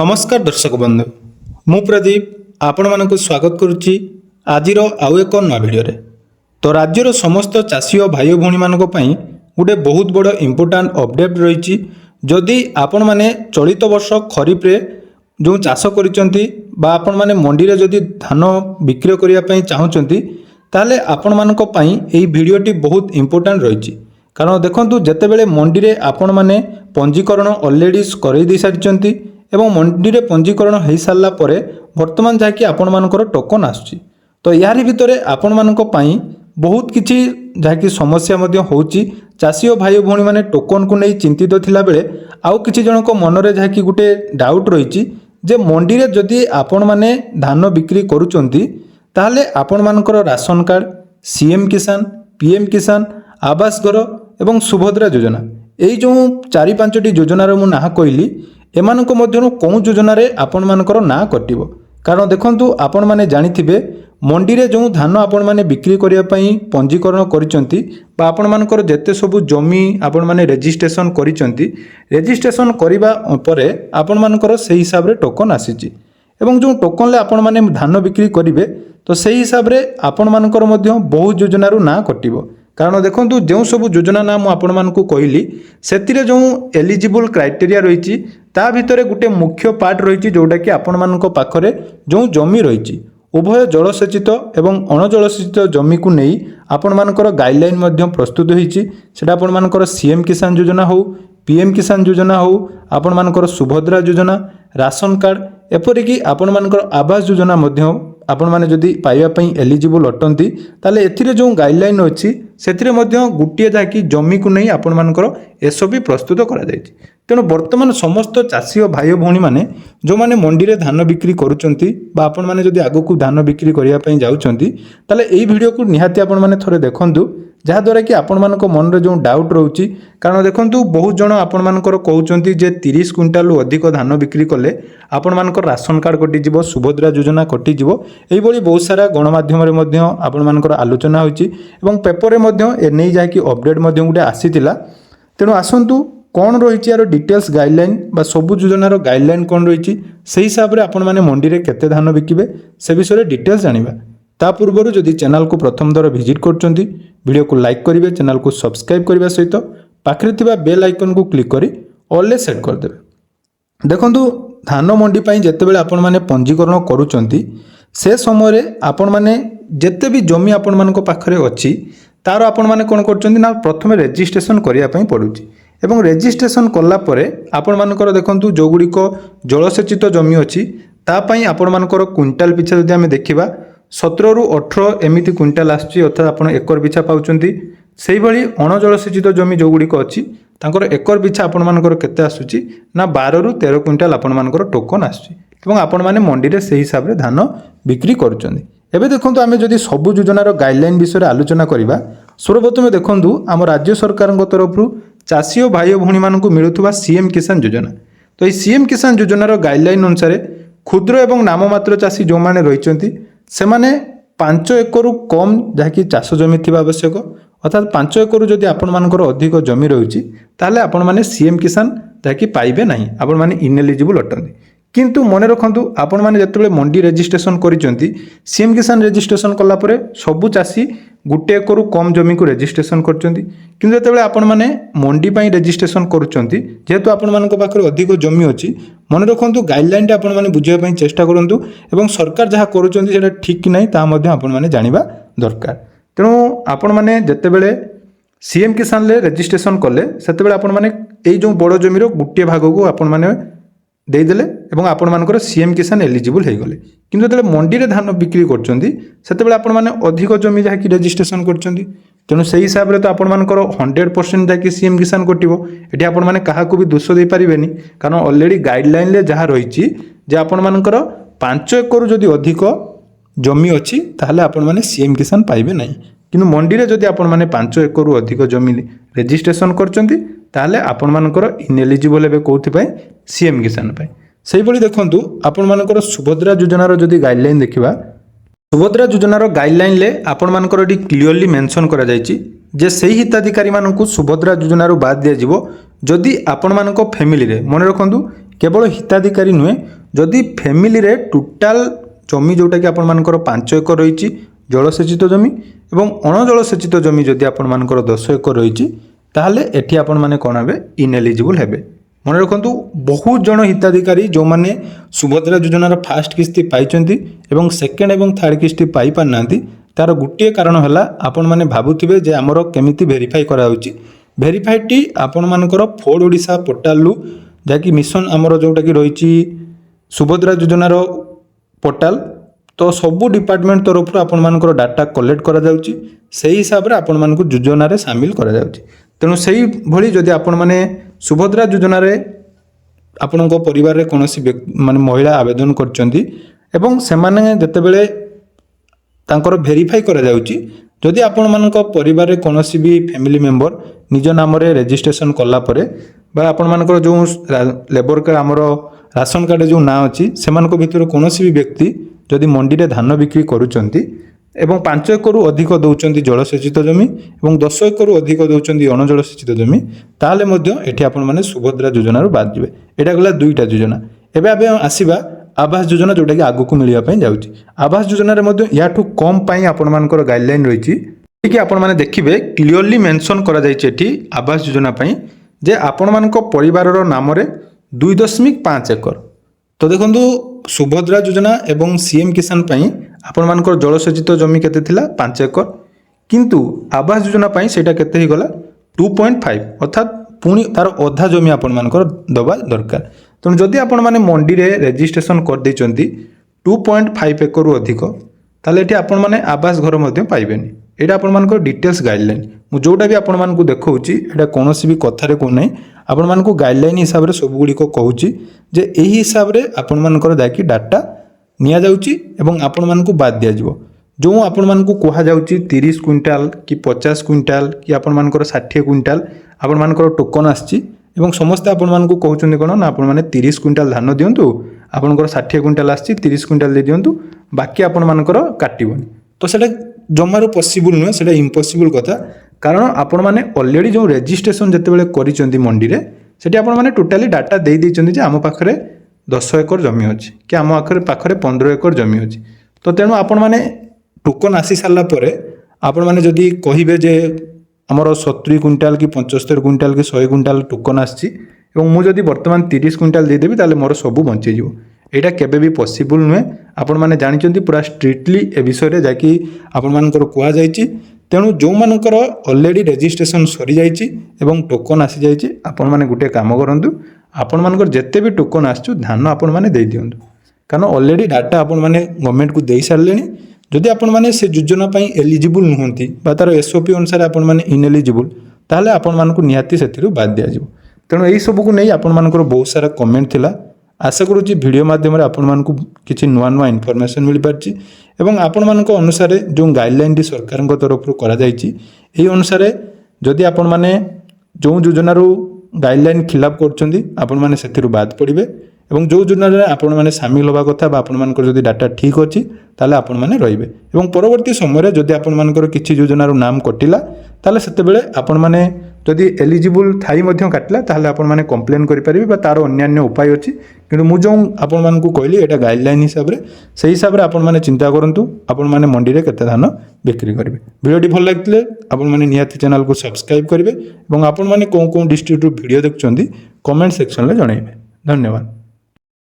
नमस्कार दर्शक बंधु मु प्रदीप आपण मानक स्वागत करुच्ची आजिर आउ एक नवा भिडियो तो राज्यर समस्त चाषी और भाई भौणी मानक पई गोटे बहुत बड़ इंपोर्टाट अपडेट रही। जदि आपण माने चलित वर्ष खरीफ रे जो चाष करिसेंती बा आपण माने मंडी रे जदि धान बिक्री करिया पई चाहुचंती ताले आपण मानक पई एई भिडियोटी बहुत इंपोर्टाट रही। कारण देखंतु जेतेबेले मंडी रे आपण माने पंजीकरण ऑलरेडी करई दी सारिचंती एवं मंडी रे पंजीकरण हो सारा पर बर्तमान जहाँकि आपण मानकर टोकन आसुची तो यारी भितर आपण मानक पई बहुत किछि जहाँकि समस्या मध्य होउची। चाषी और भाई भौणी माने टोकन को नहीं चिंतित थिला बेले आउ किछि जनक मनरे जहाँकि गुटे डाउट रही जे मंडी रे जदि आपण माने धान बिक्री करूचंती ताहले आपण मानकर राशन कार्ड सीएम किसान पीएम किसान आवास घर एवं सुभद्रा योजना यही जो 4-5टी योजनार मु ना कहली एमानक मध्यरु कौन योजना रे आपण मानकर ना कटिबो। कारण देखंतु आपण माने जानिथिबे मंडी रे जो धान आपण माने बिक्री करिया पई पंजीकरण करिसंती बा आपण मानकर जेते सब जमी आपण माने रजिस्ट्रेशन करिसंती रजिस्ट्रेशन करिबा परे आपण मानकर सेही हिसाब रे टोकन आसीची एवं जो टोकन ले आपण माने धान बिक्री करिवे तो सेही हिसाब रे आपण मानकर मध्य बहुत योजनारू ना कटिबो। कारण देखंतु जो सब योजना ना आपण मानकु कहली सेतिरे जो एलिजिबल क्राइटेरिया रही ता भितर गोटे मुख्य पार्ट रही जोटा कि आपण मानक पाखरे जो जमी रही उभय जलसेचित एवं अणजलसेचित जमी को नहीं आपण मानकर गाइडलाइन मध्य प्रस्तुत होईची। सेटा आपण मानकर सीएम किसान योजना हो पीएम किसान योजना हो आपण मानकर सुभद्रा योजना राशन कार्ड एपरिकी आपण मानकर आवास योजना मध्य आपण माने जदि पाइबा पई एलिजिबल अटंती ताले एथिरे जो गाइडलाइन अछि सेथिरे मध्य गुटिए जाकी जमी को नहीं आपण मानकर एसबी प्रस्तुत करा जायछि। तेणु वर्तमान समस्त चाषी और भाई भौणी माने जो माने मंडी रे धान बिक्री करूचंती बा आपण माने जदि आगो को धान बिक्री करिया पई जाउचंती ताले एई वीडियो को निहाती आपण माने थरे देखंतु जहाँ द्वारा कि आपण मानक मन रे जो डाउट रोची। कारण देखंतु बहुत जन आपण मानकर कहउचंती जे 30 क्विंटाल अधिक धान बिक्री कले आपण मानकर राशन कार्ड कटि जिवो सुभद्रा योजना कटि जिवो एई भली बहुत सारा गणमाध्यम रे मध्य आपण मानकर आलोचना होईची एवं पेपर रे मध्य ए नै जाय कि अपडेट मध्य गुटे आसीतिला। तेणु आसंतु कौन रही यार डिटेल्स गाइडलाइन बा सबु योजनार गाइडलाइन कौन रही से हिसाब से आपण माने मंडी रे केते धान बिकिबे से विषय डिटेल्स जानिबा। ता पूर्व जदि चैनल को प्रथम दर विजिट करचंती वीडियो को लाइक करिवे चैनल को सब्सक्राइब करबा सहित पाखरे थिबा बेल आइकन को क्लिक करी ऑल सेट कर देबे। देखंतु धान मंडी पई जेतेबेले आपण माने पंजीकरण करूचंती से समय रे आपण माने जेते भी जमी आपण मानको पाखरे अछि तार आपण माने कोन करचंती ना प्रथमे रजिस्ट्रेशन करिया पई पडुची एवं रजिस्ट्रेशन कला परे आपण मानकर देखंतु जो गुडी को जलसेचित जमी अछि ता पई आपण मानकर क्विंटाल पिछा जदि हमें देखिबा 17 ରୁ 18 एमिति क्विंटाल आछि अर्थात आपण एकर बिछा पाउचंती। सेही भली अणजलसेचित जमी जो गुडी को अछि तांकर एकर बिछा आपण मानकर केते आसुची ना 12 ରୁ 13 क्विंटाल आपण मानकर टोकन आछि एवं आपण माने मंडी रे सेही हिसाब रे धान बिक्री करूचंती। एबे देखंतु आमे जदि सबु योजनार गाइडलाइन विषय आलोचना करिबा सर्वप्रथम देखंतु आम राज्य सरकार तरफ चाषी और भाई भौणी मानकु मिलुथुवा सीएम किसान योजना तो ये सीएम किसान योजनार गाइडलाइन अनुसार क्षुद्र एवं नाममात्र चाषी जो माने रहिचंती से माने 5 एकरु कम जहाँकि चाष जमी थिबा आवश्यक अर्थात 5 एकरु जदि आपण मानकर अधिक जमी रहुची ताले आपण माने सीएम किसान जहाँकि पाइबे नाही आपण माने इनएलिजिबल अटंती। किंतु मन रखंतु आपण माने जतबे मंडी रजिस्ट्रेशन करिसंती सीएम किसान रजिस्ट्रेशन कला परे सबु चाषी गुटे एकरु कम जमी को रजिस्ट्रेशन करचंती। किंतु जतबे आपण माने मंडी पई रजिस्ट्रेशन करूचंती जेहेतु आपण मानक पाखरे अधिक जमी अछि मन रखंतु गाइडलाइन टा आपण माने बुझिया पई चेष्टा करंतु एवं सरकार जहा करूचंती सेटा ठीक कि नै ता मध्ये आपण माने जानिबा दरकार। तेणु आपण माने जतेबेले सीएम किसान ले रजिस्ट्रेशन कले सेतेबेले आपण माने एई जो बड़ जमीरो गुटे भाग को आपण माने देदेले एवं आपण मानकर सीएम किसान एलिजिबल हो गले। किंतु जब मंडी रे धान बिक्री करचंती सेतेबेले आपण माने अधिक जमी जहाँकि रजिस्ट्रेशन करचंती तेणु से हिसाब रे तो आपण मानकर 100% जहाँकि सीएम किसान कटिबो एठी आपण माने काहाकू भी दोष दे पारिबेनी। कारण ऑलरेडी गाइडलाइन ले जहाँ रही जे आपण मानकर 5 एकरु जदि अधिक जमी अछि ताहले आपण माने सीएम किसान पाइबे नाही। किंतु मंडी रे जदि आपण माने 5 एकरु अधिक जमी रजिस्ट्रेशन करचंती ताहले आपण मानकर इनएलिजिबल हेबे कोथि पई सीएम किसान पई। सेही भली देखंतु आपण मानकर सुभद्रा योजनार जदि गाइडलाइन देखिबा सुभद्रा योजनार गाइडलाइन ले आपण मानकर एटी क्लियरली मेंशन करा जायछि जे सेही हिताधिकारी मानकु सुभद्रा योजनार बाद दिया जिवो जदि आपण मानक फैमिली रे मन रखंतु केवल हिताधिकारी नुहे जदि फैमिली रे टोटाल जमी जोटा कि आपण मानकर 5 एकर रही जलसेचित जमी एवं अणजलसेचित जमी जदि आपण मानकर 10 एकर रही ताहले एठी आपण माने कोन हेबे इनएलिजिबल हेबे। मन रखु बहुत जन हिताधिकारी जो माने सुभद्रा योजनार फास्ट किस्ती पाइचंती एवं सेकेंड एवं थर्ड किस्ती पाई पार नांती तार गोटे कारण है आपण माने भाबुथिबे जे हमर केमिति वेरीफाई करा होची। वेरीफाईटी आपण मानकर फोर्ड ओडिशा पोर्टाल रु जाकि मिशन आमर जोटा कि रही सुभद्रा योजनार पोर्टाल तो सबू डिपार्टमेंट तरफ आपण मानकर डाटा कलेक्ट करा जाउची सेही हिसाब रे आपण मानकु योजनारे शामिल करा जाउची। तेणु सेही भली जदि आपण माने सुभद्रा योजनारे आपणको परिवार रे कोनोसी माने महिला आवेदन करचंती एवं सेमाने जतेबेले तांकर वेरीफाई करा जाउची जदि आपण मानक परिवार रे कोनोसी भी फैमिली मेंबर निज नाम रे रजिस्ट्रेशन कला परे बा आपण मानकर जो लेबर कार्ड हमर राशन कार्ड जो ना अछि सेमानक भितर कोनोसी भी व्यक्ति जदि मंडी रे धान बिक्री करूचंती एवं 5 एकर अधिक दौरान जलसेचित जमी और 10 एकर अधिक दौरान अणजलसेचित जमी ताले मध्य एठी आपण माने सुभद्रा योजना बाद जी। एटा गला दुईटा योजना। एबे आसीबा आवास योजना जोटा कि आगु को मिलिया पई जाउची। आवास योजना रे मध्य याठू कम पई आपण मानकर गाइडलाइन रहिची कि आपण माने देखिबे क्लियरली मेंशन करा जायछि एठी आवास योजना पई जे आपण मानको परिवार रो नाम रे 2.5 एकर। तो देखंतु सुभद्रा योजना एवं सीएम किसान पई आपण मानकर जलसेचित जमी केते थिला 5 एकर किंतु आवास योजना पई सेटा केते ही गला 2.5 अर्थात पुणी तार अधा जमी आपण मानकर दबा दरकार। तेणु जदि आपण माने मंडी रे रजिस्ट्रेशन कर दैचंती 2.5 एकर रु अधिक ताले एठी आपण माने आवास घर मध्ये पाइबेनी। एटा आपण मानकर डिटेल्स गाइडलाइन मु जोटा भी आपण मानकु देखौची एटा कोनोसी भी कथारे को नै आपण मानकु गाइडलाइन हिसाब रे सब गुडी को कहूची जे एही हिसाब रे आपण मानकर दाकी डाटा निया जाउची एवं आपण मानकु बाद दिया जिवो। जो आपण मानकु कहा जाउची 30 क्विंटाल कि 50 क्विंटाल कि आपण मानकर 60 क्विंटाल आपण मानकर टोकन आछि एवं समस्त आपण मानकु कहउचंदी कोन ना आपण माने 30 क्विंटाल धान दियंतु आपनकर 60 क्विंटाल आछि 30 क्विंटाल दे दियंतु बाकी आपण मानकर काटिबोनी। तो सेटा जमारो पॉसिबल नुहे सेटा इम्पॉसिबल कथा कारण आपण माने ऑलरेडी जो रजिस्ट्रेशन जते बेले करिसंती मंडी रे सेठी आपण माने टोटली डाटा दे दैचंती जे आम पाखरे 10 एकर जमी अछि कि आम पाखरे 15 एकर जमी अछि। तो तेणु आपण माने टोकन आसी सारला परे आपण माने जदि कहिबे जे हमर 70 क्विंटाल कि 75 क्विंटाल कि 100 क्विंटाल टोकन आछि एवं मु जदि वर्तमान 30 क्विंटाल दे देबी ताले मोर सब बंचे जिवो एटा केबे भी पॉसिबल नुहे। आपण माने जानिचंती पूरा स्ट्रिक्टली ए विषय रे जाकी आपण मानकर कुआ जायछि। तेणु जो मानकर ऑलरेडी रजिस्ट्रेशन सरी जायछि एवं टोकन आसी जायछि आपण माने गुटे काम करंतु आपण मानकर जत्ते भी टोकन आछू धान आपण माने दे दियंतु कारण ऑलरेडी डाटा आपण माने गवर्नमेंट को देई सारलेनी। जदि आपण माने से योजना पई एलिजिबल नहुंती बा तार एसओपी अनुसार आपण माने इनएलिजिबल ताले आपण मानकु निहाती सेथिरु बाद दिया जिवो। तेणु एही सब को नै आपण मानकर बहुत सारा कमेंट थिला। आशा करूची वीडियो माध्यम रे आपण मानकु किछि नुवा नुवा इन्फॉर्मेशन मिल पारची एवं आपण मानक अनुसार जो गाइडलाइन दी सरकार तरफ करा जायछि एही अनुसार जदि आपण माने जो योजना रो गाइडलाइन खिलाफ करछंदी आपण माने सेथिरु बाद पड़िबे एवं जो योजना रे आपण माने शामिल होबा कथा बा आपण मानकर जदि डाटा ठीक अछि ताले आपण माने रहिबे एवं परवर्ती समय रे जदि आपण मानकर किछि योजना रो नाम कटिला ताले सेते बेले आपण माने जदि एलिजिबल थाई मध्य काटला ताले आपण माने कंप्लेन करि परिबे बा तार अन्य उपाय अछि किंतु मु जो आपण मानकु कहली एटा गाइडलाइन हिसाब रे सेही हिसाब रे आपण माने चिंता करंतु आपण माने मंडी रे केते धान बिक्री करिवे। वीडियोटी भल लागतिले आपण माने निहाती चैनल को सब्सक्राइब करिवे एवं आपण माने कोन कोन डिस्ट्रिक्ट रो वीडियो देखचंदी कमेंट सेक्शन रे जणाइबे। धन्यवाद।